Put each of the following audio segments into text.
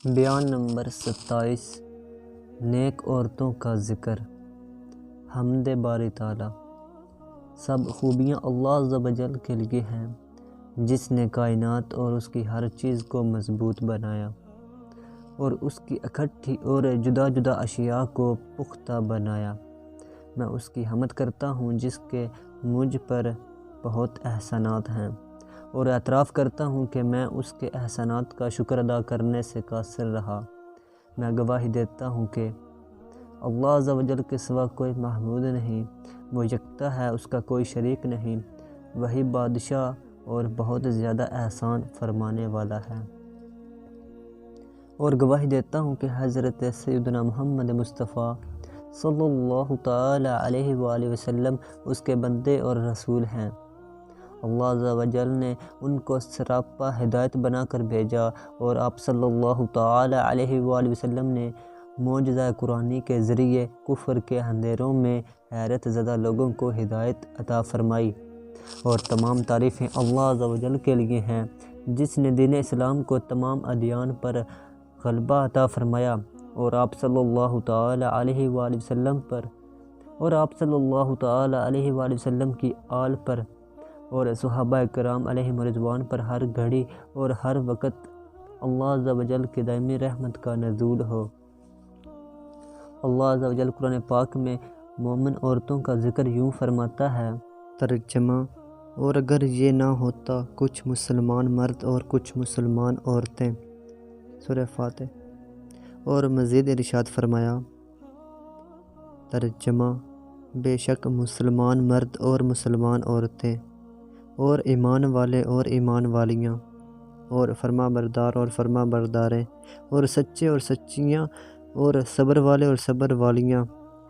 بیان نمبر 27 نیک عورتوں کا ذکر۔ حمد باری تعالیٰ، سب خوبیاں اللہ عز و جل کے لیے ہیں، جس نے کائنات اور اس کی ہر چیز کو مضبوط بنایا اور اس کی اکٹھی اور جدا جدا اشیاء کو پختہ بنایا۔ میں اس کی حمد کرتا ہوں جس کے مجھ پر بہت احسانات ہیں، اور اعتراف کرتا ہوں کہ میں اس کے احسانات کا شکر ادا کرنے سے قاصر رہا۔ میں گواہی دیتا ہوں کہ اللہ عز و جل کے سوا کوئی معبود نہیں، وہ یکتا ہے، اس کا کوئی شریک نہیں، وہی بادشاہ اور بہت زیادہ احسان فرمانے والا ہے۔ اور گواہی دیتا ہوں کہ حضرت سیدنا محمد مصطفیٰ صلی اللہ تعالی علیہ وآلہ وسلم اس کے بندے اور رسول ہیں۔ اللہ عز و جل نے ان کو سراپا ہدایت بنا کر بھیجا، اور آپ صلی اللہ تعالی علیہ وآلہ وسلم نے معجزہ قرآنی کے ذریعے کفر کے اندھیروں میں حیرت زدہ لوگوں کو ہدایت عطا فرمائی۔ اور تمام تعریفیں اللہ عز و جل کے لیے ہیں، جس نے دین اسلام کو تمام ادیان پر غلبہ عطا فرمایا، اور آپ صلی اللہ تعالی علیہ وآلہ وسلم پر اور آپ صلی اللہ تعالی علیہ وآلہ وسلم کی آل پر اور صحابہ کرام علیہم رضوان پر ہر گھڑی اور ہر وقت اللہ عز و جل کی دائمی رحمت کا نزول ہو۔ اللہ عز و جل قرآن پاک میں مومن عورتوں کا ذکر یوں فرماتا ہے۔ ترجمہ: اور اگر یہ نہ ہوتا کچھ مسلمان مرد اور کچھ مسلمان عورتیں۔ سورہ فاتح۔ اور مزید ارشاد فرمایا۔ ترجمہ: بے شک مسلمان مرد اور مسلمان عورتیں، اور ایمان والے اور ایمان والیاں، اور فرما بردار اور فرما برداریں، اور سچے اور سچیاں، اور صبر والے اور صبر والیاں،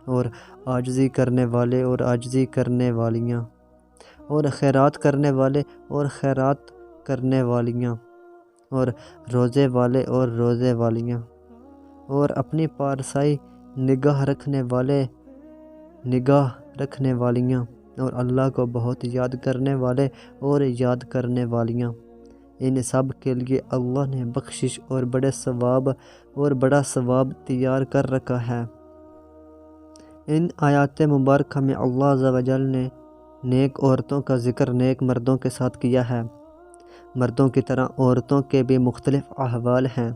اور عاجزی کرنے والے اور عاجزی کرنے والیاں، اور خیرات کرنے والے اور خیرات کرنے والیاں، اور روزے والے اور روزے والیاں، اور اپنی پارسائی نگاہ رکھنے والے نگاہ رکھنے والیاں، اور اللہ کو بہت یاد کرنے والے اور یاد کرنے والیاں۔ ان سب کے لیے اللہ نے بخشش اور بڑا ثواب تیار کر رکھا ہے۔ ان آیات مبارکہ میں اللہ عز و جل نے نیک عورتوں کا ذکر نیک مردوں کے ساتھ کیا ہے۔ مردوں کی طرح عورتوں کے بھی مختلف احوال ہیں،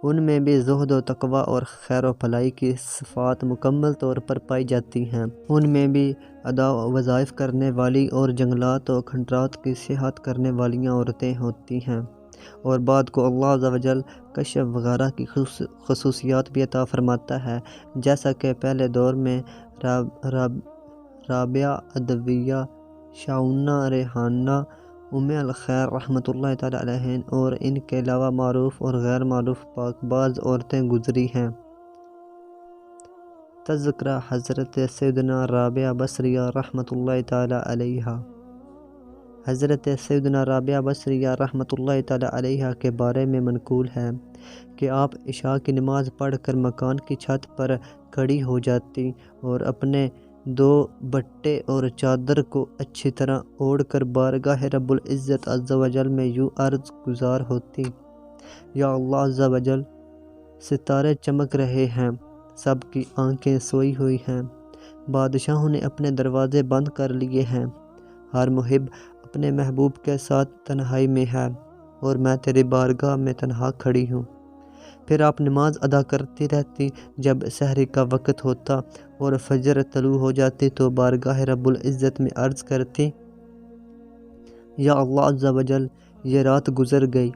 ان میں بھی زہد و تقوی اور خیر و بھلائی کی صفات مکمل طور پر پائی جاتی ہیں۔ ان میں بھی ادا وظائف کرنے والی اور جنگلات و کھنڈرات کی سیاحت کرنے والیاں عورتیں ہوتی ہیں، اور بعد کو اللہ عز و جل کشف وغیرہ کی خصوصیات بھی عطا فرماتا ہے، جیسا کہ پہلے دور میں رابعہ ادویہ، شعونہ ریحانہ، ام الخیر رحمۃ اللہ تعالی علیہن، اور ان کے علاوہ معروف اور غیر معروف پاک باز عورتیں گزری ہیں۔ تذکرہ حضرت سیدنا رابعہ بصریہ رحمۃ اللہ تعالی علیہا۔ حضرت سیدنا رابعہ بصریہ رحمۃ اللہ تعالی علیہا کے بارے میں منقول ہے کہ آپ عشاء کی نماز پڑھ کر مکان کی چھت پر کھڑی ہو جاتی اور اپنے 2 بٹے اور چادر کو اچھی طرح اوڑھ کر بارگاہ رب العزت عز و جل میں یوں عرض گزار ہوتی: یا اللہ عز و جل، ستارے چمک رہے ہیں، سب کی آنکھیں سوئی ہوئی ہیں، بادشاہوں نے اپنے دروازے بند کر لیے ہیں، ہر محب اپنے محبوب کے ساتھ تنہائی میں ہے، اور میں تیری بارگاہ میں تنہا کھڑی ہوں۔ پھر آپ نماز ادا کرتی رہتی، جب سحری کا وقت ہوتا اور فجر طلوع ہو جاتی تو بارگاہ رب العزت میں عرض کرتی: یا اللہ عز و جل، یہ رات گزر گئی،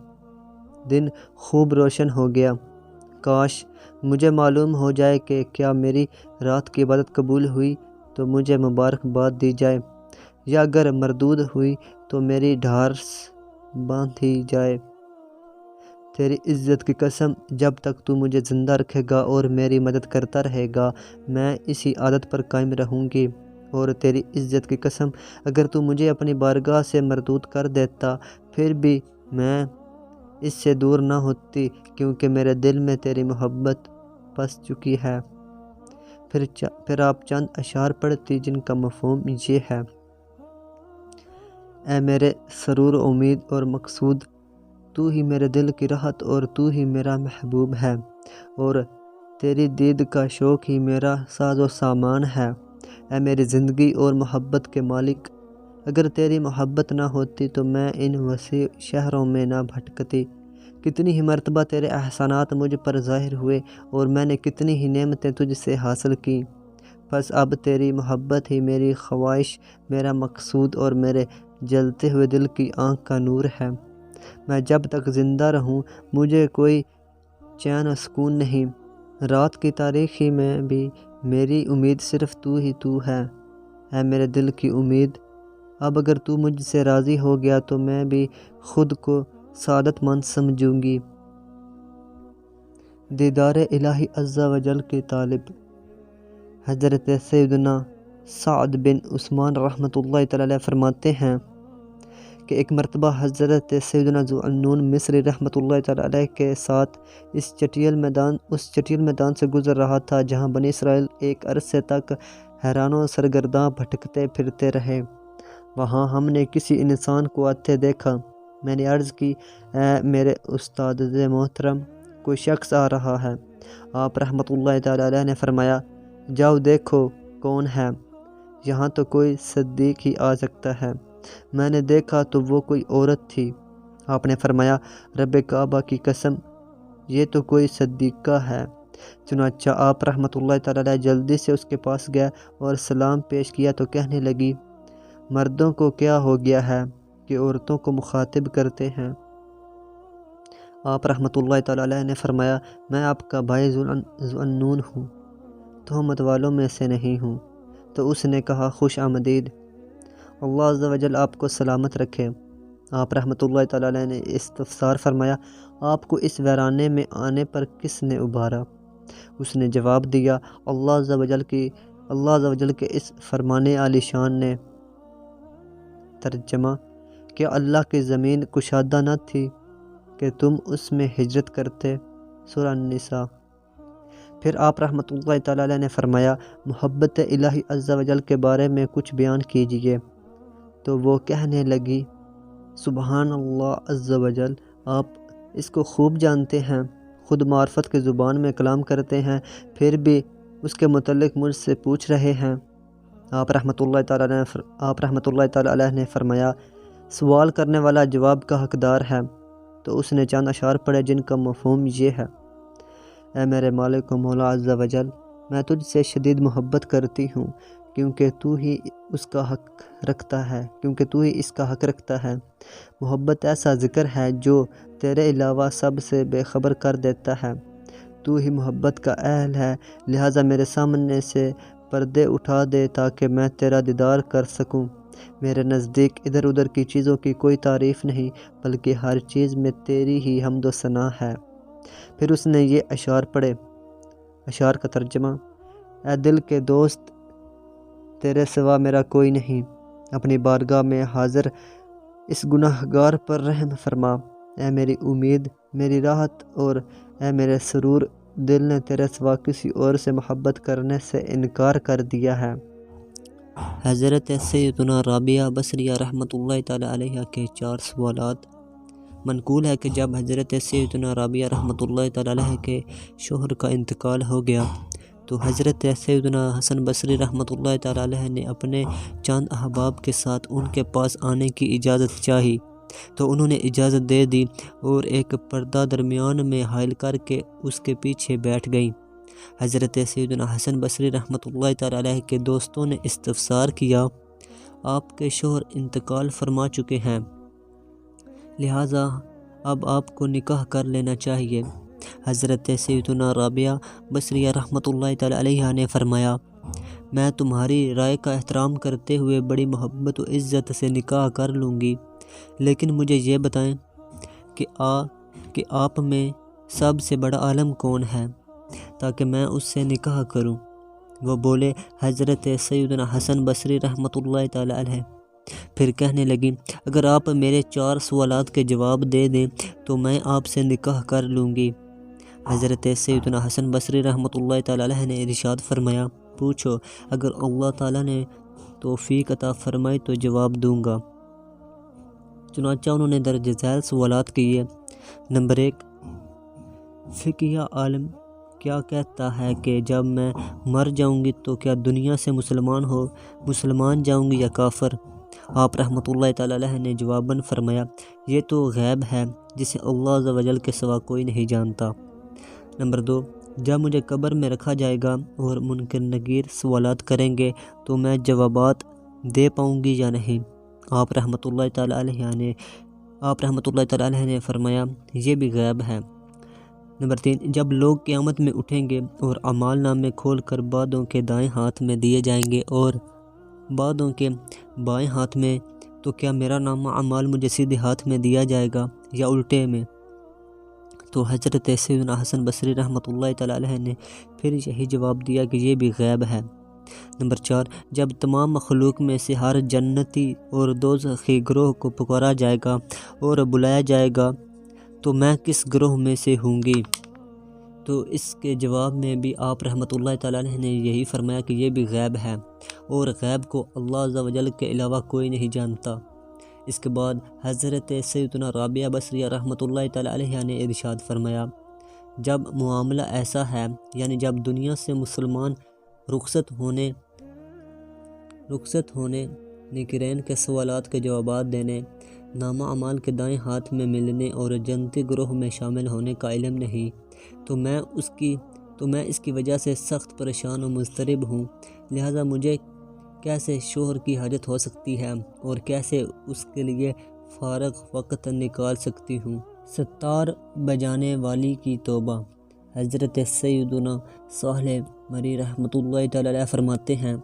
دن خوب روشن ہو گیا، کاش مجھے معلوم ہو جائے کہ کیا میری رات کی عبادت قبول ہوئی تو مجھے مبارکباد دی جائے، یا اگر مردود ہوئی تو میری ڈھارس باندھی جائے۔ تیری عزت کی قسم، جب تک تو مجھے زندہ رکھے گا اور میری مدد کرتا رہے گا، میں اسی عادت پر قائم رہوں گی، اور تیری عزت کی قسم، اگر تو مجھے اپنی بارگاہ سے مردود کر دیتا پھر بھی میں اس سے دور نہ ہوتی، کیونکہ میرے دل میں تیری محبت بس چکی ہے۔ پھر آپ چند اشعار پڑھتی جن کا مفہوم یہ ہے: اے میرے سرور و امید اور مقصود، تو ہی میرے دل کی راحت اور تو ہی میرا محبوب ہے، اور تیری دید کا شوق ہی میرا ساز و سامان ہے۔ اے میری زندگی اور محبت کے مالک، اگر تیری محبت نہ ہوتی تو میں ان وسیع شہروں میں نہ بھٹکتی۔ کتنی ہی مرتبہ تیرے احسانات مجھ پر ظاہر ہوئے اور میں نے کتنی ہی نعمتیں تجھ سے حاصل کیں، بس اب تیری محبت ہی میری خواہش، میرا مقصود اور میرے جلتے ہوئے دل کی آنکھ کا نور ہے۔ میں جب تک زندہ رہوں مجھے کوئی چین و سکون نہیں۔ رات کی تاریکی میں بھی میری امید صرف تو ہی تو ہے۔ اے میرے دل کی امید، اب اگر تو مجھ سے راضی ہو گیا تو میں بھی خود کو سعادت مند سمجھوں گی۔ دیدار الہی عز و جل کی طالب حضرت سیدنا سعد بن عثمان رحمۃ اللہ تعالی علیہ فرماتے ہیں کہ ایک مرتبہ حضرت سیدنا ذوالنون مصری رحمۃ اللہ تعالی علیہ کے ساتھ اس چٹیل میدان سے گزر رہا تھا جہاں بنی اسرائیل ایک عرصے تک حیران و سرگرداں بھٹکتے پھرتے رہے۔ وہاں ہم نے کسی انسان کو آتے دیکھا۔ میں نے عرض کی، اے میرے استاد محترم، کوئی شخص آ رہا ہے۔ آپ رحمۃ اللہ تعالی علیہ نے فرمایا، جاؤ دیکھو کون ہے، یہاں تو کوئی صدیق ہی آ سکتا ہے۔ میں نے دیکھا تو وہ کوئی عورت تھی۔ آپ نے فرمایا، رب کعبہ کی قسم، یہ تو کوئی صدیقہ ہے۔ چنانچہ آپ رحمۃ اللہ تعالی علیہ جلدی سے اس کے پاس گئے اور سلام پیش کیا تو کہنے لگی، مردوں کو کیا ہو گیا ہے کہ عورتوں کو مخاطب کرتے ہیں؟ آپ رحمۃ اللہ تعالی علیہ نے فرمایا، میں آپ کا بھائی ذوالنون ہوں، تہمت والوں میں سے نہیں ہوں۔ تو اس نے کہا، خوش آمدید، اللہ عز و جل آپ کو سلامت رکھے۔ آپ رحمۃ اللہ تعالی علیہ نے استفسار فرمایا، آپ کو اس ویرانے میں آنے پر کس نے ابھارا؟ اس نے جواب دیا، اللہ عز و جل کے اس فرمان عالی شان نے۔ ترجمہ، کیا اللہ کی زمین کشادہ نہ تھی کہ تم اس میں ہجرت کرتے؟ سورہ النساء۔ پھر آپ رحمۃ اللہ تعالی علیہ نے فرمایا، محبت الہی عز و جل کے بارے میں کچھ بیان کیجیے۔ تو وہ کہنے لگی، سبحان اللہ عز و جل، آپ اس کو خوب جانتے ہیں، خود معرفت کی زبان میں کلام کرتے ہیں، پھر بھی اس کے متعلق مجھ سے پوچھ رہے ہیں۔ آپ رحمۃ اللہ تعالی علیہ نے فرمایا، سوال کرنے والا جواب کا حقدار ہے۔ تو اس نے چند اشعار پڑھے جن کا مفہوم یہ ہے، اے میرے مالک و مولا عز و جل، میں تجھ سے شدید محبت کرتی ہوں کیونکہ تو ہی اس کا حق رکھتا ہے۔ محبت ایسا ذکر ہے جو تیرے علاوہ سب سے بے خبر کر دیتا ہے۔ تو ہی محبت کا اہل ہے، لہٰذا میرے سامنے سے پردے اٹھا دے تاکہ میں تیرا دیدار کر سکوں۔ میرے نزدیک ادھر ادھر کی چیزوں کی کوئی تعریف نہیں، بلکہ ہر چیز میں تیری ہی حمد و ثنا ہے۔ پھر اس نے یہ اشعار پڑھے۔ اشعار کا ترجمہ، اے دل کے دوست، تیرے سوا میرا کوئی نہیں، اپنی بارگاہ میں حاضر اس گناہ گار پر رحم فرما۔ اے میری امید، میری راحت اور اے میرے سرور، دل نے تیرے سوا کسی اور سے محبت کرنے سے انکار کر دیا ہے۔ حضرت سیدنا رابعہ بصریہ رحمۃ اللہ تعالی علیہ کے 4 سوالات۔ منقول ہے کہ جب حضرت سیدنا رابعہ رحمۃ اللہ تعالی علیہ کے شوہر کا انتقال ہو گیا تو حضرت سیدنا حسن بصری رحمۃ اللہ تعالی علیہ نے اپنے چند احباب کے ساتھ ان کے پاس آنے کی اجازت چاہی تو انہوں نے اجازت دے دی اور ایک پردہ درمیان میں حائل کر کے اس کے پیچھے بیٹھ گئیں۔ حضرت سیدنا حسن بصری رحمۃ اللہ تعالی علیہ کے دوستوں نے استفسار کیا، آپ کے شوہر انتقال فرما چکے ہیں، لہٰذا اب آپ کو نکاح کر لینا چاہیے۔ حضرت سیدنا رابعہ بصریہ رحمۃ اللہ تعالی علیہ نے فرمایا، میں تمہاری رائے کا احترام کرتے ہوئے بڑی محبت و عزت سے نکاح کر لوں گی، لیکن مجھے یہ بتائیں کہ آپ میں سب سے بڑا عالم کون ہے تاکہ میں اس سے نکاح کروں۔ وہ بولے، حضرت سیدنا حسن بصری رحمۃ اللہ تعالی علیہ۔ پھر کہنے لگی، اگر آپ میرے 4 سوالات کے جواب دے دیں تو میں آپ سے نکاح کر لوں گی۔ حضرت سیدنا حسن بصری رحمۃ اللہ تعالی علیہ نے ارشاد فرمایا، پوچھو، اگر اللہ تعالیٰ نے توفیق عطا فرمائی تو جواب دوں گا۔ چنانچہ انہوں نے درج ذیل سوالات کیے۔ نمبر 1، فقیہ عالم کیا کہتا ہے کہ جب میں مر جاؤں گی تو کیا دنیا سے مسلمان جاؤں گی یا کافر؟ آپ رحمۃ اللہ تعالی علیہ نے جواباً فرمایا، یہ تو غیب ہے جسے اللہ عز و جل کے سوا کوئی نہیں جانتا۔ نمبر 2، جب مجھے قبر میں رکھا جائے گا اور منکر نکیر سوالات کریں گے تو میں جوابات دے پاؤں گی یا نہیں؟ آپ رحمۃ اللہ تعالی علیہ نے فرمایا، یہ بھی غیب ہے۔ نمبر 3، جب لوگ قیامت میں اٹھیں گے اور اعمال نامے کھول کر بعضوں کے دائیں ہاتھ میں دیے جائیں گے اور بعضوں کے بائیں ہاتھ میں، تو کیا میرا نامہ اعمال مجھے سیدھے ہاتھ میں دیا جائے گا یا الٹے میں؟ تو حضرت سیدنا حسن بصری رحمۃ اللہ تعالی علیہ نے پھر یہی جواب دیا کہ یہ بھی غیب ہے۔ نمبر 4، جب تمام مخلوق میں سے ہر جنتی اور دوزخی گروہ کو پکارا جائے گا اور بلایا جائے گا تو میں کس گروہ میں سے ہوں گی؟ تو اس کے جواب میں بھی آپ رحمۃ اللہ تعالی علیہ نے یہی فرمایا کہ یہ بھی غیب ہے اور غیب کو اللہ عز و جل کے علاوہ کوئی نہیں جانتا۔ اس کے بعد حضرت سیدنا رابعہ بصریہ رحمۃ اللہ تعالی علیہ نے ارشاد فرمایا، جب معاملہ ایسا ہے، یعنی جب دنیا سے مسلمان رخصت ہونے نکرین کے سوالات کے جوابات دینے، نامہ اعمال کے دائیں ہاتھ میں ملنے اور جنتی گروہ میں شامل ہونے کا علم نہیں، تو میں اس کی وجہ سے سخت پریشان و مضطرب ہوں، لہٰذا مجھے کیسے شوہر کی حاجت ہو سکتی ہے اور کیسے اس کے لیے فارغ وقت نکال سکتی ہوں۔ ستار بجانے والی کی توبہ۔ حضرت سیدنا صالح مری رحمۃ اللہ تعالی علیہ فرماتے ہیں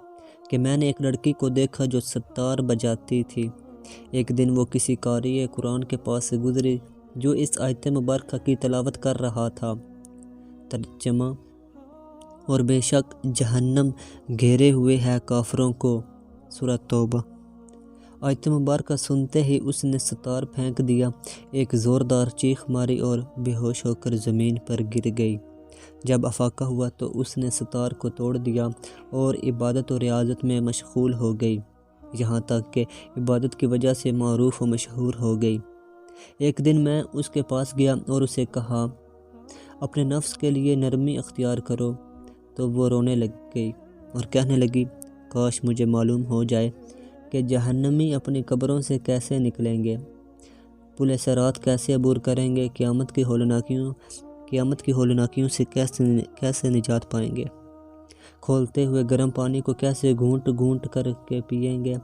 کہ میں نے ایک لڑکی کو دیکھا جو ستار بجاتی تھی۔ ایک دن وہ کسی قاری قرآن کے پاس سے گزری جو اس آیت مبارکہ کی تلاوت کر رہا تھا۔ ترجمہ، اور بے شک جہنم گھیرے ہوئے ہے کافروں کو، سورۃ توبہ۔ آیت مبارکہ سنتے ہی اس نے ستار پھینک دیا، ایک زوردار چیخ ماری اور بے ہوش ہو کر زمین پر گر گئی۔ جب افاقہ ہوا تو اس نے ستار کو توڑ دیا اور عبادت و ریاضت میں مشغول ہو گئی، یہاں تک کہ عبادت کی وجہ سے معروف و مشہور ہو گئی۔ ایک دن میں اس کے پاس گیا اور اسے کہا، اپنے نفس کے لیے نرمی اختیار کرو، تو وہ رونے لگ گئی اور کہنے لگی، کاش مجھے معلوم ہو جائے کہ جہنمی اپنی قبروں سے کیسے نکلیں گے، پل صراط کیسے عبور کریں گے، قیامت کی ہولناکیوں سے کیسے نجات پائیں گے، کھولتے ہوئے گرم پانی کو کیسے گھونٹ گھونٹ کر کے پئیں گے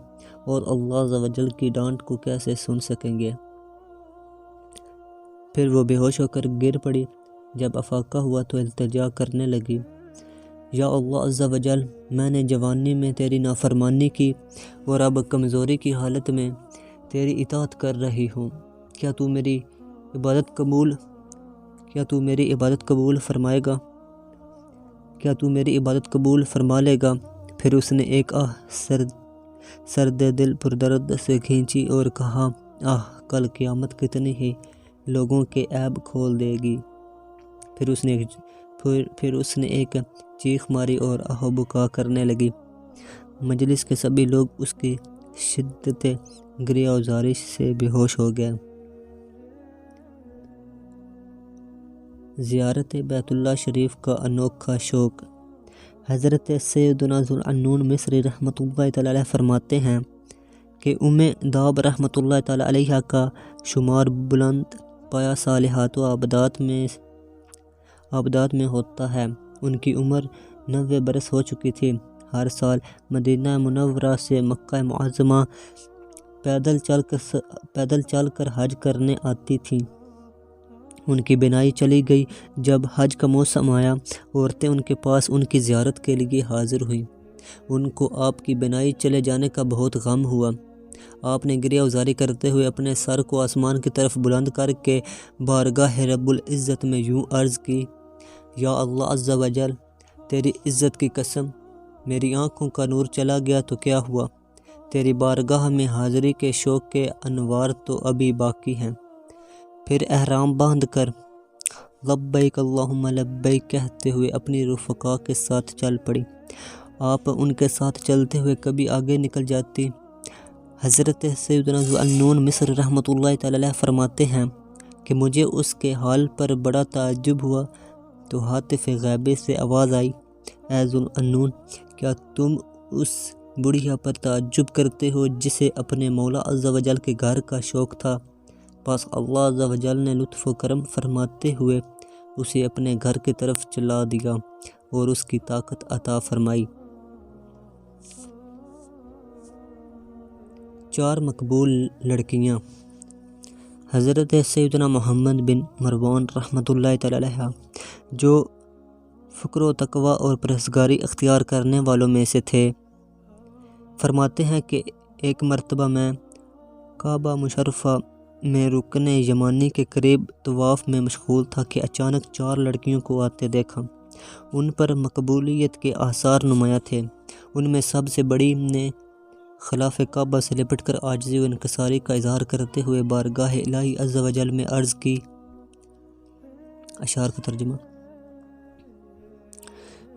اور اللہ عز و جل کی ڈانٹ کو کیسے سن سکیں گے۔ پھر وہ بے ہوش ہو کر گر پڑی۔ جب افاقہ ہوا تو التجا کرنے لگی، یا اللہ عز و جل، میں نے جوانی میں تیری نافرمانی کی اور اب کمزوری کی حالت میں تیری اطاعت کر رہی ہوں، کیا تو میری عبادت قبول فرمائے گا؟ کیا تو میری عبادت قبول فرما لے گا؟ پھر اس نے ایک آہ سرد دل پر درد سے کھینچی اور کہا، کل قیامت کتنی ہی لوگوں کے عیب کھول دے گی۔ پھر اس نے ایک چیخ ماری اور آہ و بکا کرنے لگی۔ مجلس کے سبھی لوگ اس کی شدت گریہ و زاری سے بے ہوش ہو گئے۔ زیارت بیت اللہ شریف کا انوکھا شوق۔ حضرت سیدنا ذوالنون مصری رحمۃ اللہ تعالی علیہ فرماتے ہیں کہ داب رحمۃ اللہ تعالی علیہ کا شمار بلند پایا صالحات و عبادات میں ہوتا ہے۔ ان کی عمر 90 برس ہو چکی تھی۔ ہر سال مدینہ منورہ سے مکہ معظمہ پیدل چل کر حج کرنے آتی تھیں۔ ان کی بینائی چلی گئی۔ جب حج کا موسم آیا، عورتیں ان کے پاس ان کی زیارت کے لیے حاضر ہوئیں۔ ان کو آپ کی بینائی چلے جانے کا بہت غم ہوا۔ آپ نے گریہ وزاری کرتے ہوئے اپنے سر کو آسمان کی طرف بلند کر کے بارگاہ رب العزت میں یوں عرض کی، یا اللہ عز و جل، تیری عزت کی قسم، میری آنکھوں کا نور چلا گیا تو کیا ہوا؟ تیری بارگاہ میں حاضری کے شوق کے انوار تو ابھی باقی ہیں۔ پھر احرام باندھ کر لبیک اللہم لبیک کہتے ہوئے اپنی رفقا کے ساتھ چل پڑی۔ آپ ان کے ساتھ چلتے ہوئے کبھی آگے نکل جاتی۔ حضرت سیدنا ذوالنون مصری رحمۃ اللہ تعالی علیہ فرماتے ہیں کہ مجھے اس کے حال پر بڑا تعجب ہوا تو ہاتف غیبی سے آواز آئی، اے ذوالنون، کیا تم اس بڑھیا پر تعجب کرتے ہو جسے اپنے مولا عز و جل کے گھر کا شوق تھا؟ بس اللہ عز و جل نے لطف و کرم فرماتے ہوئے اسے اپنے گھر کی طرف چلا دیا اور اس کی طاقت عطا فرمائی۔ 4 مقبول لڑکیاں۔ حضرت سیدنا محمد بن مروان رحمۃ اللہ تعالی علیہ، جو فکر و تقوی اور پرہیزگاری اختیار کرنے والوں میں سے تھے، فرماتے ہیں کہ ایک مرتبہ میں کعبہ مشرفہ میں رکن یمانی کے قریب طواف میں مشغول تھا کہ اچانک 4 لڑکیوں کو آتے دیکھا۔ ان پر مقبولیت کے آثار نمایاں تھے۔ ان میں سب سے بڑی نے خلاف کعبہ سے لپٹ کر عاجزی و انکساری کا اظہار کرتے ہوئے بارگاہ الہی عز و جل میں عرض کی۔ اشعار کا ترجمہ: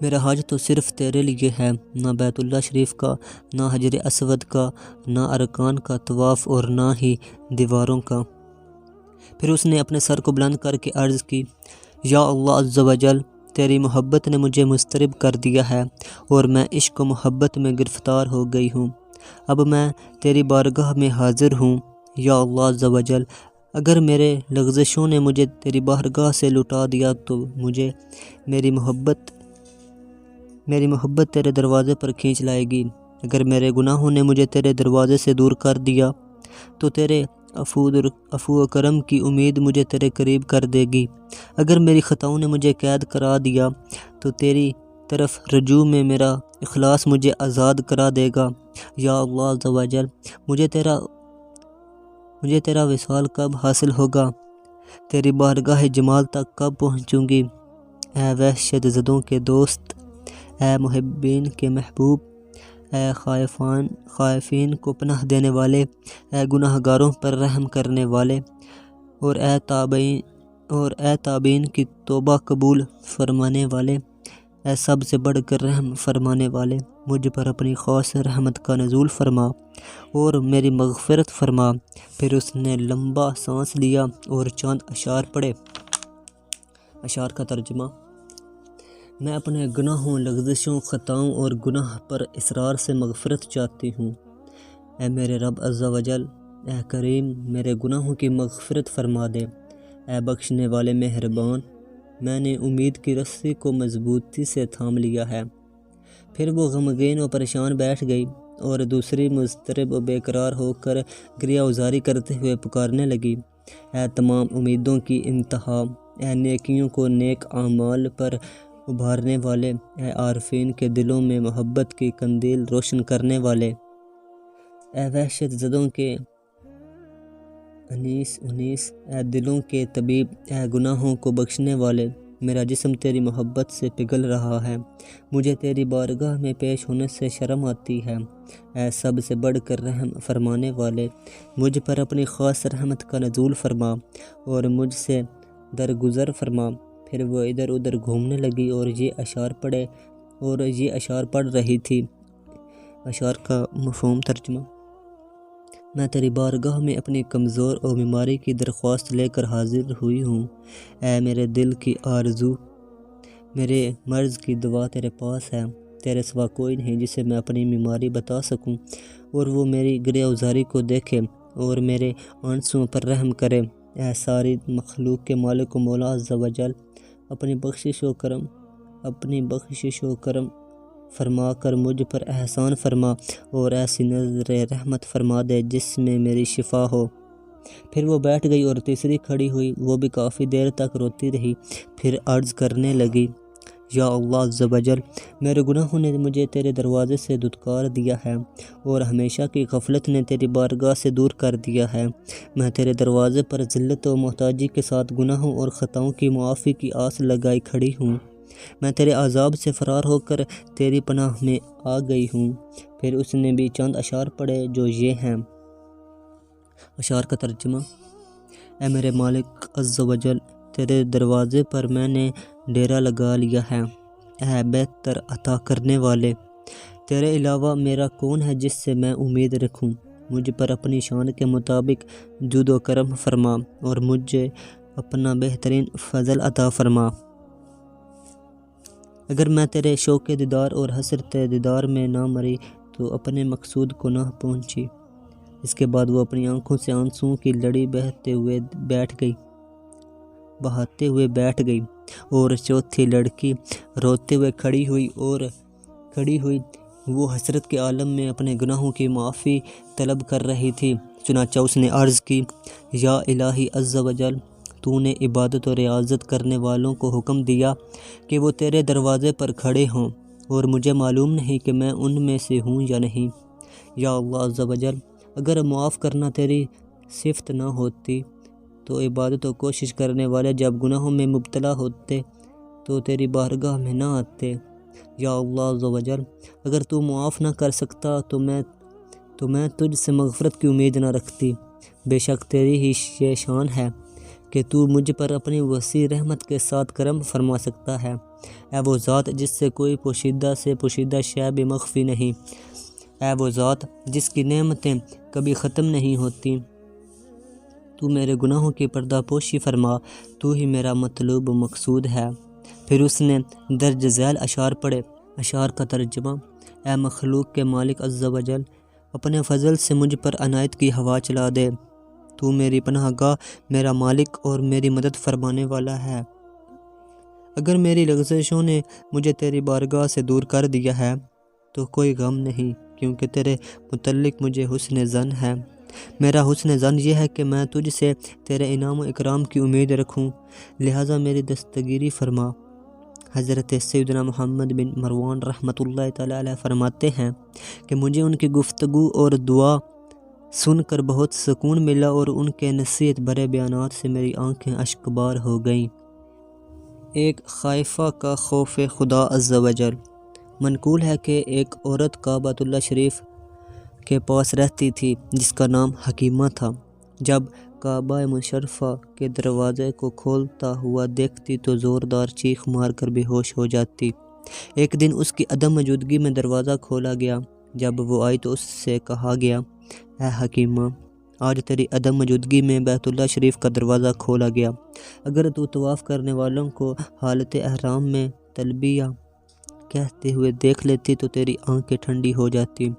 میرا حج تو صرف تیرے لیے ہے، نہ بیت اللہ شریف کا، نہ حجر اسود کا، نہ ارکان کا طواف اور نہ ہی دیواروں کا۔ پھر اس نے اپنے سر کو بلند کر کے عرض کی، یا اللہ عز و جل، تیری محبت نے مجھے مضطرب کر دیا ہے اور میں عشق و محبت میں گرفتار ہو گئی ہوں۔ اب میں تیری بارگاہ میں حاضر ہوں۔ یا اللہ عز و جل، اگر میرے لغزشوں نے مجھے تیری بارگاہ سے لٹا دیا تو مجھے میری محبت تیرے دروازے پر کھینچ لائے گی۔ اگر میرے گناہوں نے مجھے تیرے دروازے سے دور کر دیا تو تیرے عفو و کرم کی امید مجھے تیرے قریب کر دے گی۔ اگر میری خطاؤں نے مجھے قید کرا دیا تو تیری طرف رجوع میں میرا اخلاص مجھے آزاد کرا دے گا۔ یا اللہ عز و جل، مجھے تیرا وصال کب حاصل ہوگا؟ تیری بارگاہ جمال تک کب پہنچوں گی؟ اے وحشت زدوں کے دوست، اے محبین کے محبوب، اے خائفین کو پناہ دینے والے، اے گناہ گاروں پر رحم کرنے والے، اور اے تابعین کی توبہ قبول فرمانے والے، اے سب سے بڑھ کر رحم فرمانے والے، مجھ پر اپنی خاص رحمت کا نزول فرما اور میری مغفرت فرما۔ پھر اس نے لمبا سانس لیا اور چند اشعار پڑھے۔ اشعار کا ترجمہ: میں اپنے گناہوں، لغزشوں، خطاؤں اور گناہ پر اصرار سے مغفرت چاہتی ہوں۔ اے میرے رب عز و جل، اے کریم، میرے گناہوں کی مغفرت فرما دے۔ اے بخشنے والے مہربان، میں نے امید کی رسی کو مضبوطی سے تھام لیا ہے۔ پھر وہ غمگین و پریشان بیٹھ گئی اور دوسری مضطرب و بے قرار ہو کر گریہ وزاری کرتے ہوئے پکارنے لگی، اے تمام امیدوں کی انتہا، اے نیکیوں کو نیک اعمال پر ابھارنے والے، اے عارفین کے دلوں میں محبت کی قندیل روشن کرنے والے، اے وحشت زدوں کے انیس، اے دلوں کے طبیب، اے گناہوں کو بخشنے والے، میرا جسم تیری محبت سے پگھل رہا ہے، مجھے تیری بارگاہ میں پیش ہونے سے شرم آتی ہے۔ اے سب سے بڑھ کر رحم فرمانے والے، مجھ پر اپنی خاص رحمت کا نزول فرما اور مجھ سے درگزر فرما۔ پھر وہ ادھر ادھر گھومنے لگی اور یہ اشعار پڑھ رہی تھی۔ اشعار کا مفہوم ترجمہ: میں تیری بارگاہ میں اپنی کمزور اور بیماری کی درخواست لے کر حاضر ہوئی ہوں۔ اے میرے دل کی آرزو، میرے مرض کی دوا تیرے پاس ہے۔ تیرے سوا کوئی نہیں جسے میں اپنی بیماری بتا سکوں اور وہ میری گریہ وزاری کو دیکھے اور میرے آنسوؤں پر رحم کرے۔ اے ساری مخلوق کے مالک و مولا عز و جل، اپنی بخشش و کرم فرما کر مجھ پر احسان فرما اور ایسی نظر رحمت فرما دے جس میں میری شفا ہو۔ پھر وہ بیٹھ گئی اور تیسری کھڑی ہوئی، وہ بھی کافی دیر تک روتی رہی، پھر عرض کرنے لگی، یا اللہ عز و جل، میرے گناہوں نے مجھے تیرے دروازے سے دھتکار دیا ہے اور ہمیشہ کی غفلت نے تیری بارگاہ سے دور کر دیا ہے۔ میں تیرے دروازے پر ذلت و محتاجی کے ساتھ گناہوں اور خطاؤں کی معافی کی آس لگائی کھڑی ہوں۔ میں تیرے عذاب سے فرار ہو کر تیری پناہ میں آ گئی ہوں۔ پھر اس نے بھی چند اشعار پڑھے جو یہ ہیں۔ اشعار کا ترجمہ: اے میرے مالک عز و جل، تیرے دروازے پر میں نے ڈیرا لگا لیا ہے۔ اے بہتر عطا کرنے والے، تیرے علاوہ میرا کون ہے جس سے میں امید رکھوں؟ مجھ پر اپنی شان کے مطابق جود و کرم فرما اور اپنا بہترین فضل عطا فرما۔ اگر میں تیرے شوق دیدار اور حسرت دیدار میں نہ مری تو اپنے مقصود کو نہ پہنچی۔ اس کے بعد وہ اپنی آنکھوں سے آنسوؤں کی لڑی بہاتے ہوئے بیٹھ گئی اور چوتھی لڑکی روتے ہوئے کھڑی ہوئی وہ حسرت کے عالم میں اپنے گناہوں کی معافی طلب کر رہی تھی۔ چنانچہ اس نے عرض کی، یا الہی عز و جل، تو نے عبادت و ریاضت کرنے والوں کو حکم دیا کہ وہ تیرے دروازے پر کھڑے ہوں، اور مجھے معلوم نہیں کہ میں ان میں سے ہوں یا نہیں۔ یا اللہ عز و جل، اگر معاف کرنا تیری صفت نہ ہوتی تو عبادت و کوشش کرنے والے جب گناہوں میں مبتلا ہوتے تو تیری بارگاہ میں نہ آتے۔ یا اللہ عز و جل، اگر تو معاف نہ کر سکتا تو میں تجھ سے مغفرت کی امید نہ رکھتی۔ بے شک تیری ہی یہ شان ہے کہ تو مجھ پر اپنی وسیع رحمت کے ساتھ کرم فرما سکتا ہے۔ اے وہ ذات جس سے کوئی پوشیدہ سے پوشیدہ شے بھی مخفی نہیں، اے وہ ذات جس کی نعمتیں کبھی ختم نہیں ہوتی، تو میرے گناہوں کی پردہ پوشی فرما، تو ہی میرا مطلوب و مقصود ہے۔ پھر اس نے درج ذیل اشعار پڑھے۔ اشعار کا ترجمہ: اے مخلوق کے مالک عز و جل، اپنے فضل سے مجھ پر عنایت کی ہوا چلا دے۔ تو میری پناہ گاہ، میرا مالک اور میری مدد فرمانے والا ہے۔ اگر میری لغزشوں نے مجھے تیری بارگاہ سے دور کر دیا ہے تو کوئی غم نہیں، کیونکہ تیرے متعلق مجھے حسن ظن ہے۔ میرا حسن ظن یہ ہے کہ میں تجھ سے تیرے انعام و اکرام کی امید رکھوں، لہٰذا میری دستگیری فرما۔ حضرت سیدنا محمد بن مروان رحمۃ اللہ تعالی علیہ فرماتے ہیں کہ مجھے ان کی گفتگو اور دعا سن کر بہت سکون ملا اور ان کے نصیحت بھرے بیانات سے میری آنکھیں اشک بار ہو گئیں۔ ایک خائفہ کا خوف خدا عز و جل۔ منقول ہے کہ ایک عورت کعبۃ اللہ شریف کے پاس رہتی تھی جس کا نام حکیمہ تھا۔ جب کعبہ مشرفہ کے دروازے کو کھولتا ہوا دیکھتی تو زوردار چیخ مار کر بے ہوش ہو جاتی۔ ایک دن اس کی عدم موجودگی میں دروازہ کھولا گیا۔ جب وہ آئی تو اس سے کہا گیا، اے حکیمہ، آج تیری عدم موجودگی میں بیت اللہ شریف کا دروازہ کھولا گیا۔ اگر تو طواف کرنے والوں کو حالت احرام میں تلبیہ کہتے ہوئے دیکھ لیتی تو تیری آنکھیں ٹھنڈی ہو جاتی،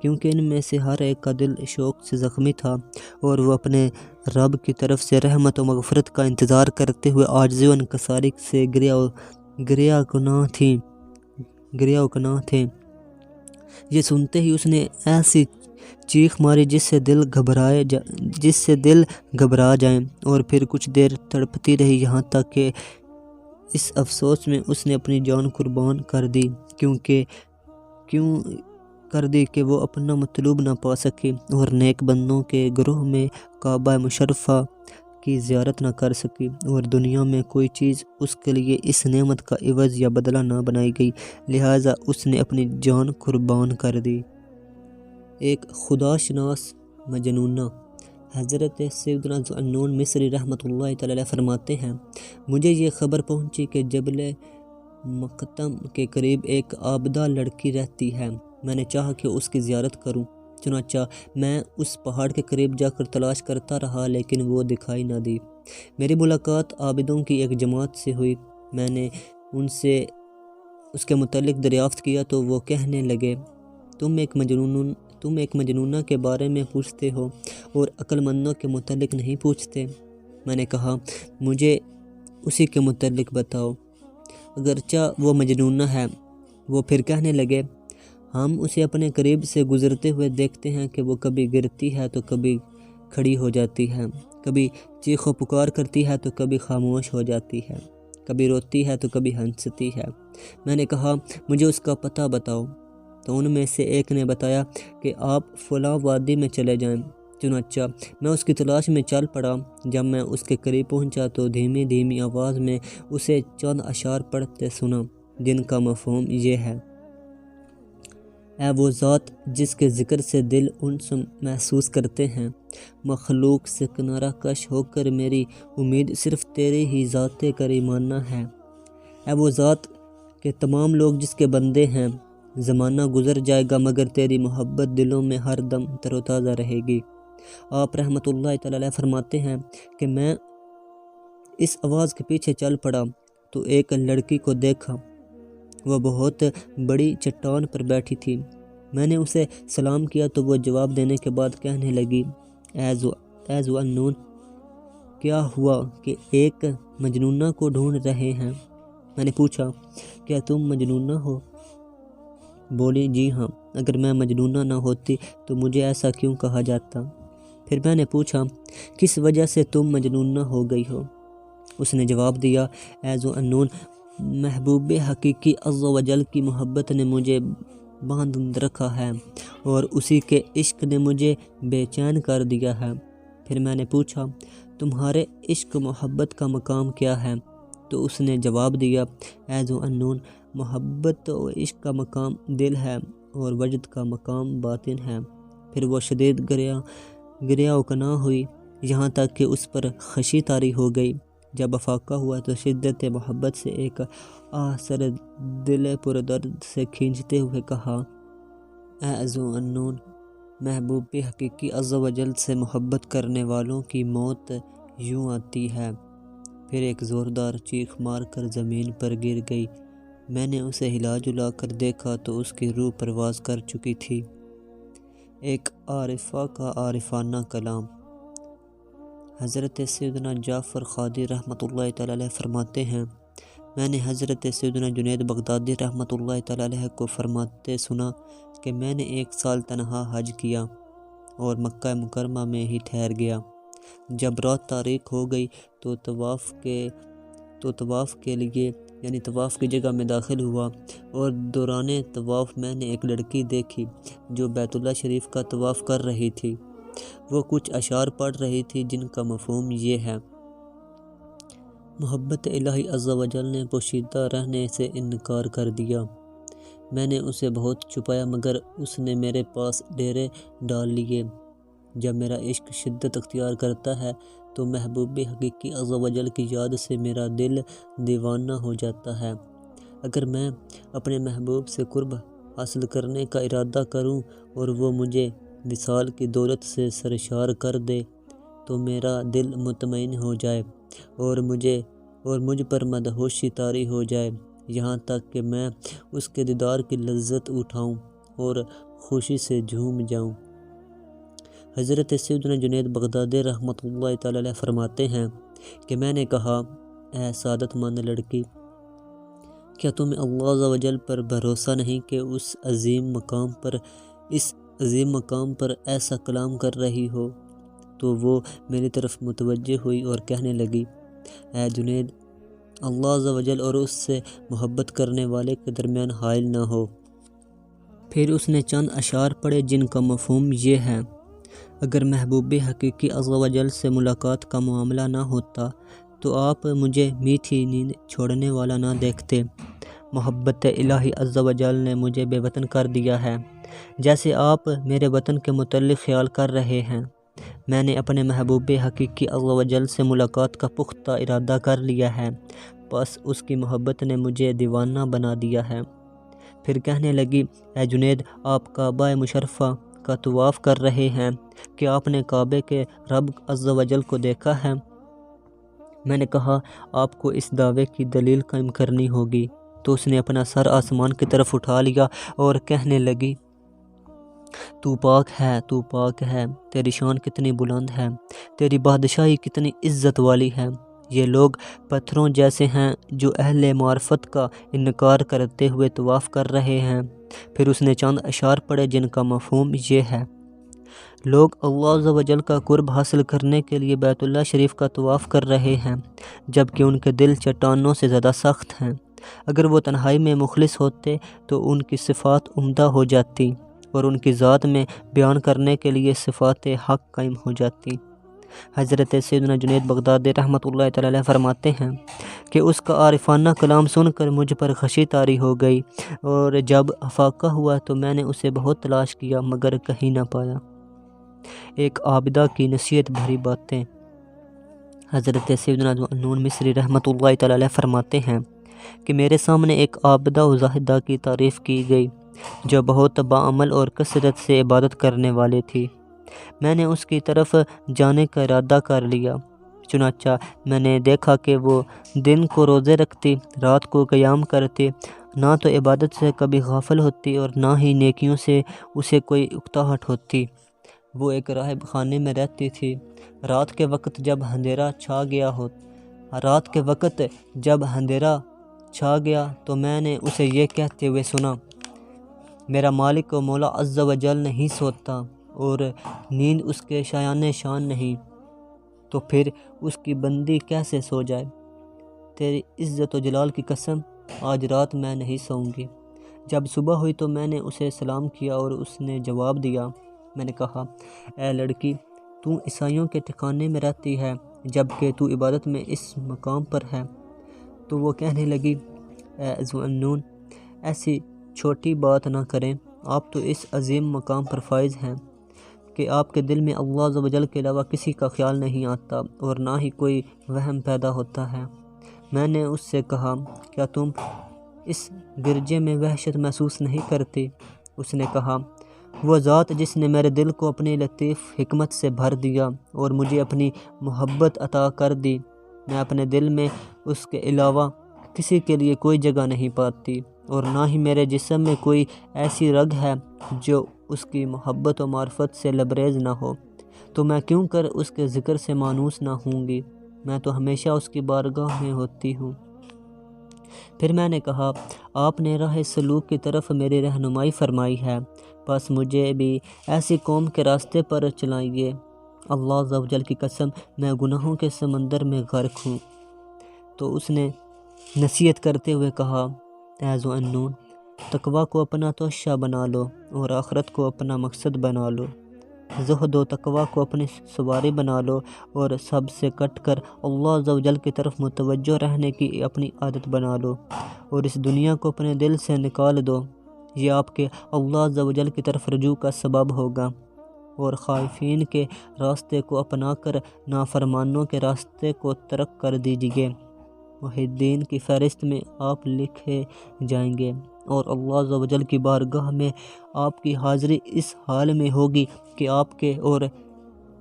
کیونکہ ان میں سے ہر ایک کا دل شوق سے زخمی تھا اور وہ اپنے رب کی طرف سے رحمت و مغفرت کا انتظار کرتے ہوئے عاجزی و انکساری سے گریہ کناں تھے۔ یہ سنتے ہی اس نے ایسی چیخ ماری جس سے دل گھبرا جائیں، اور پھر کچھ دیر تڑپتی رہی، یہاں تک کہ اس افسوس میں اس نے اپنی جان قربان کر دی کہ وہ اپنا مطلوب نہ پا سکی اور نیک بندوں کے گروہ میں کعبہ مشرفہ کی زیارت نہ کر سکی، اور دنیا میں کوئی چیز اس کے لیے اس نعمت کا عوض یا بدلہ نہ بنائی گئی، لہٰذا اس نے اپنی جان قربان کر دی۔ ایک خدا شناس مجنونہ۔ حضرت سیدنا ذوالنون مصری رحمۃ اللہ تعالی علیہ فرماتے ہیں، مجھے یہ خبر پہنچی کہ جبل مقطم کے قریب ایک عابدہ لڑکی رہتی ہے۔ میں نے چاہا کہ اس کی زیارت کروں، چنانچہ میں اس پہاڑ کے قریب جا کر تلاش کرتا رہا، لیکن وہ دکھائی نہ دی۔ میری ملاقات عابدوں کی ایک جماعت سے ہوئی۔ میں نے ان سے اس کے متعلق دریافت کیا تو وہ کہنے لگے، تم ایک مجنونہ کے بارے میں پوچھتے ہو اور عقل مندوں کے متعلق نہیں پوچھتے۔ میں نے کہا، مجھے اسی کے متعلق بتاؤ۔ اگرچہ وہ مجنونہ ہے، وہ پھر کہنے لگے، ہم اسے اپنے قریب سے گزرتے ہوئے دیکھتے ہیں کہ وہ کبھی گرتی ہے تو کبھی کھڑی ہو جاتی ہے، کبھی چیخ و پکار کرتی ہے تو کبھی خاموش ہو جاتی ہے، کبھی روتی ہے تو کبھی ہنستی ہے۔ میں نے کہا، مجھے اس کا پتہ بتاؤ۔ تو ان میں سے ایک نے بتایا کہ آپ فلاں وادی میں چلے جائیں۔ چنانچہ میں اس کی تلاش میں چل پڑا۔ جب میں اس کے قریب پہنچا تو دھیمی دھیمی آواز میں اسے چند اشعار پڑھتے سنا، جن کا مفہوم یہ ہے، اے وہ ذات جس کے ذکر سے دل انس محسوس کرتے ہیں، مخلوق سے کنارہ کش ہو کر میری امید صرف تیرے ہی ذات کریمانہ ہے۔ اے وہ ذات کہ تمام لوگ جس کے بندے ہیں، زمانہ گزر جائے گا مگر تیری محبت دلوں میں ہر دم تر و تازہ رہے گی۔ آپ رحمۃ اللہ تعالی علیہ فرماتے ہیں کہ میں اس آواز کے پیچھے چل پڑا تو ایک لڑکی کو دیکھا، وہ بہت بڑی چٹان پر بیٹھی تھی۔ میں نے اسے سلام کیا تو وہ جواب دینے کے بعد کہنے لگی، اے ذو النون، کیا ہوا کہ ایک مجنونہ کو ڈھونڈ رہے ہیں؟ میں نے پوچھا، کیا تم مجنونہ ہو؟ بولی، جی ہاں، اگر میں مجنونہ نہ ہوتی تو مجھے ایسا کیوں کہا جاتا؟ پھر میں نے پوچھا، کس وجہ سے تم مجنونہ ہو گئی ہو؟ اس نے جواب دیا، اے ذو النون، محبوب حقیقی عز و جل کی محبت نے مجھے باندھ رکھا ہے اور اسی کے عشق نے مجھے بے چین کر دیا ہے۔ پھر میں نے پوچھا، تمہارے عشق محبت کا مقام کیا ہے؟ تو اس نے جواب دیا، اے ذو النون، محبت و عشق کا مقام دل ہے اور وجد کا مقام باطن ہے۔ پھر وہ شدید گریہ کنا ہوئی، یہاں تک کہ اس پر خشی طاری ہو گئی۔ جب افاقہ ہوا تو شدت محبت سے ایک آہ سر دل پر درد سے کھینچتے ہوئے کہا، اے ذو النون، محبوب حقیقی عز و جل سے محبت کرنے والوں کی موت یوں آتی ہے۔ پھر ایک زوردار چیخ مار کر زمین پر گر گئی۔ میں نے اسے ہلا جلا کر دیکھا تو اس کی روح پرواز کر چکی تھی۔ ایک عارفہ کا عارفانہ کلام۔ حضرت سیدنا جعفر قادری رحمۃ اللہ تعالی علیہ فرماتے ہیں، میں نے حضرت سیدنا جنید بغدادی رحمۃ اللہ تعالی علیہ کو فرماتے سنا کہ میں نے 1 سال تنہا حج کیا اور مکہ مکرمہ میں ہی ٹھہر گیا۔ جب رات تاریک ہو گئی تو طواف کے لیے یعنی طواف کی جگہ میں داخل ہوا اور دوران طواف میں نے ایک لڑکی دیکھی جو بیت اللہ شریف کا طواف کر رہی تھی۔ وہ کچھ اشعار پڑھ رہی تھی جن کا مفہوم یہ ہے، محبت الہی عز و جل نے پوشیدہ رہنے سے انکار کر دیا۔ میں نے اسے بہت چھپایا مگر اس نے میرے پاس ڈیرے ڈال لیے۔ جب میرا عشق شدت اختیار کرتا ہے تو محبوب حقیقی عز و جل کی یاد سے میرا دل دیوانہ ہو جاتا ہے۔ اگر میں اپنے محبوب سے قرب حاصل کرنے کا ارادہ کروں اور وہ مجھے وصال کی دولت سے سرشار کر دے تو میرا دل مطمئن ہو جائے اور مجھ پر مدہوشی طاری ہو جائے، یہاں تک کہ میں اس کے دیدار کی لذت اٹھاؤں اور خوشی سے جھوم جاؤں۔ حضرت سیدنا جنید بغدادی رحمۃ اللہ تعالی علیہ فرماتے ہیں کہ میں نے کہا، اے سعادت مند لڑکی، کیا تمہیں اللہ عز و جل پر بھروسہ نہیں کہ اس عظیم مقام پر ایسا کلام کر رہی ہو؟ تو وہ میری طرف متوجہ ہوئی اور کہنے لگی، اے جنید، اللہ عز و جل اور اس سے محبت کرنے والے کے درمیان حائل نہ ہو۔ پھر اس نے چند اشعار پڑھے جن کا مفہوم یہ ہے، اگر محبوب حقیقی عز و جل سے ملاقات کا معاملہ نہ ہوتا تو آپ مجھے میٹھی نیند چھوڑنے والا نہ دیکھتے۔ محبت الہی عز و جل نے مجھے بے وطن کر دیا ہے، جیسے آپ میرے وطن کے متعلق خیال کر رہے ہیں۔ میں نے اپنے محبوب حقیقی عز و جل سے ملاقات کا پختہ ارادہ کر لیا ہے، بس اس کی محبت نے مجھے دیوانہ بنا دیا ہے۔ پھر کہنے لگی، اے جنید، آپ کعبہ مشرفہ کا طواف کر رہے ہیں، کیا آپ نے کعبے کے رب عز و جل کو دیکھا ہے؟ میں نے کہا، آپ کو اس دعوے کی دلیل قائم کرنی ہوگی۔ تو اس نے اپنا سر آسمان کی طرف اٹھا لیا اور کہنے لگی، تو پاک ہے، تو پاک ہے، تیری شان کتنی بلند ہے، تیری بادشاہی کتنی عزت والی ہے۔ یہ لوگ پتھروں جیسے ہیں جو اہل معرفت کا انکار کرتے ہوئے طواف کر رہے ہیں۔ پھر اس نے چند اشعار پڑھے جن کا مفہوم یہ ہے، لوگ اللہ عز و جل کا قرب حاصل کرنے کے لیے بیت اللہ شریف کا طواف کر رہے ہیں جبکہ ان کے دل چٹانوں سے زیادہ سخت ہیں۔ اگر وہ تنہائی میں مخلص ہوتے تو ان کی صفات عمدہ ہو جاتی اور ان کی ذات میں بیان کرنے کے لیے صفات حق قائم ہو جاتی۔ حضرت سیدنا جنید بغدادی رحمۃ اللہ تعالی علیہ فرماتے ہیں کہ اس کا عارفانہ کلام سن کر مجھ پر خشی طاری ہو گئی اور جب افاقہ ہوا تو میں نے اسے بہت تلاش کیا مگر کہیں نہ پایا۔ ایک عابدہ کی نصیحت بھری باتیں۔ حضرت سیدنا ذو النون مصری رحمۃ اللہ تعالی علیہ فرماتے ہیں کہ میرے سامنے ایک عابدہ و زاہدہ کی تعریف کی گئی جو بہت باعمل اور کثرت سے عبادت کرنے والی تھی۔ میں نے اس کی طرف جانے کا ارادہ کر لیا چنانچہ میں نے دیکھا کہ وہ دن کو روزے رکھتی، رات کو قیام کرتی، نہ تو عبادت سے کبھی غافل ہوتی اور نہ ہی نیکیوں سے اسے کوئی اکتاہٹ ہوتی۔ وہ ایک راہب خانے میں رہتی تھی۔ رات کے وقت جب اندھیرا چھا گیا تو میں نے اسے یہ کہتے ہوئے سنا، میرا مالک و مولا عز و جل نہیں سوتا اور نیند اس کے شایان شان نہیں، تو پھر اس کی بندی کیسے سو جائے؟ تیری عزت و جلال کی قسم، آج رات میں نہیں سوؤں گی۔ جب صبح ہوئی تو میں نے اسے سلام کیا اور اس نے جواب دیا۔ میں نے کہا، اے لڑکی، تو عیسائیوں کے ٹھکانے میں رہتی ہے جبکہ تو عبادت میں اس مقام پر ہے۔ تو وہ کہنے لگی، اے ذوالنون، ایسی چھوٹی بات نہ کریں، آپ تو اس عظیم مقام پر فائز ہیں کہ آپ کے دل میں اللہ عز و جل کے علاوہ کسی کا خیال نہیں آتا اور نہ ہی کوئی وہم پیدا ہوتا ہے۔ میں نے اس سے کہا، کیا تم اس گرجے میں وحشت محسوس نہیں کرتی؟ اس نے کہا، وہ ذات جس نے میرے دل کو اپنی لطیف حکمت سے بھر دیا اور مجھے اپنی محبت عطا کر دی، میں اپنے دل میں اس کے علاوہ کسی کے لیے کوئی جگہ نہیں پاتی اور نہ ہی میرے جسم میں کوئی ایسی رگ ہے جو اس کی محبت و معرفت سے لبریز نہ ہو، تو میں کیوں کر اس کے ذکر سے مانوس نہ ہوں گی؟ میں تو ہمیشہ اس کی بارگاہ میں ہوتی ہوں۔ پھر میں نے کہا، آپ نے راہ سلوک کی طرف میری رہنمائی فرمائی ہے، بس مجھے بھی ایسی قوم کے راستے پر چلائیے۔ اللہ عز و جل کی قسم، میں گناہوں کے سمندر میں غرق ہوں۔ تو اس نے نصیحت کرتے ہوئے کہا، اے ذوالنون، تقوی کو اپنا توشہ بنا لو اور آخرت کو اپنا مقصد بنا لو۔ زہد و تقوی کو اپنی سواری بنا لو اور سب سے کٹ کر اللہ عز و جل کی طرف متوجہ رہنے کی اپنی عادت بنا لو اور اس دنیا کو اپنے دل سے نکال دو۔ یہ آپ کے اللہ عز و جل کی طرف رجوع کا سبب ہوگا اور خائفین کے راستے کو اپنا کر نافرمانوں کے راستے کو ترک کر دیجیے۔ موحدین کی فہرست میں آپ لکھے جائیں گے اور اللہ عز و جل کی بارگاہ میں آپ کی حاضری اس حال میں ہوگی کہ آپ کے اور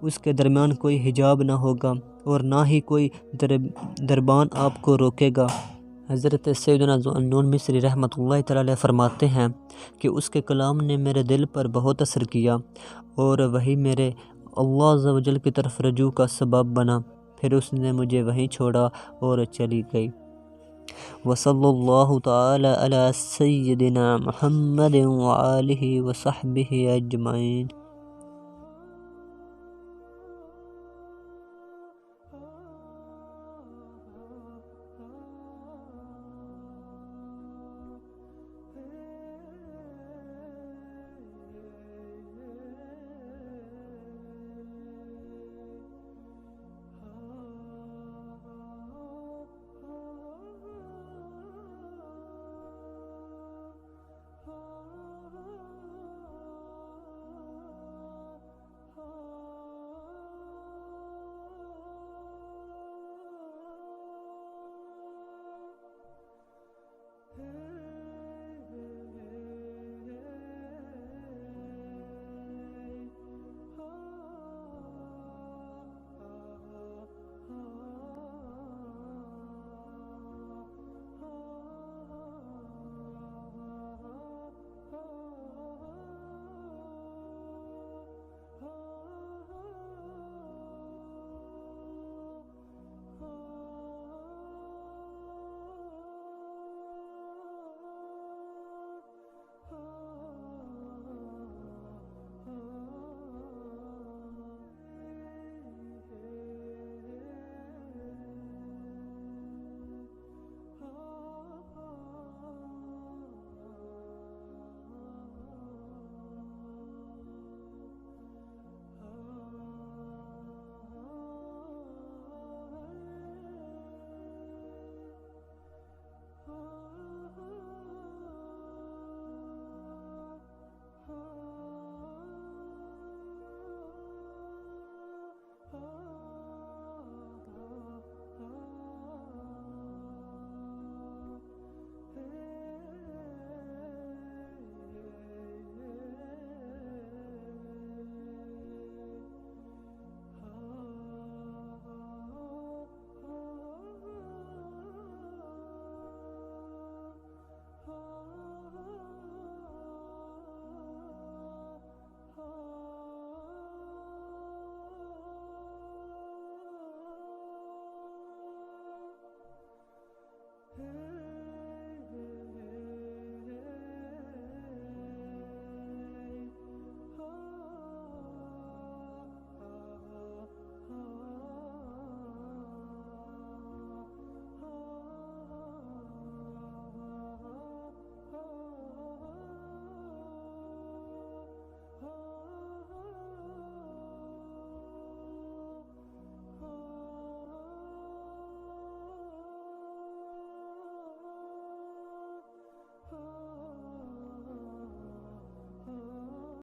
اس کے درمیان کوئی حجاب نہ ہوگا اور نہ ہی کوئی دربان آپ کو روکے گا۔ حضرت سیدنا ذوالنون مصری رحمۃ اللہ تعالی علیہ فرماتے ہیں کہ اس کے کلام نے میرے دل پر بہت اثر کیا اور وہی میرے اللہ عز و جل کی طرف رجوع کا سبب بنا۔ پھر اس نے مجھے وہیں چھوڑا اور چلی گئی۔ وصلی اللہ تعالی علی سیدنا محمد وآلہ وصحبہ اجمعین۔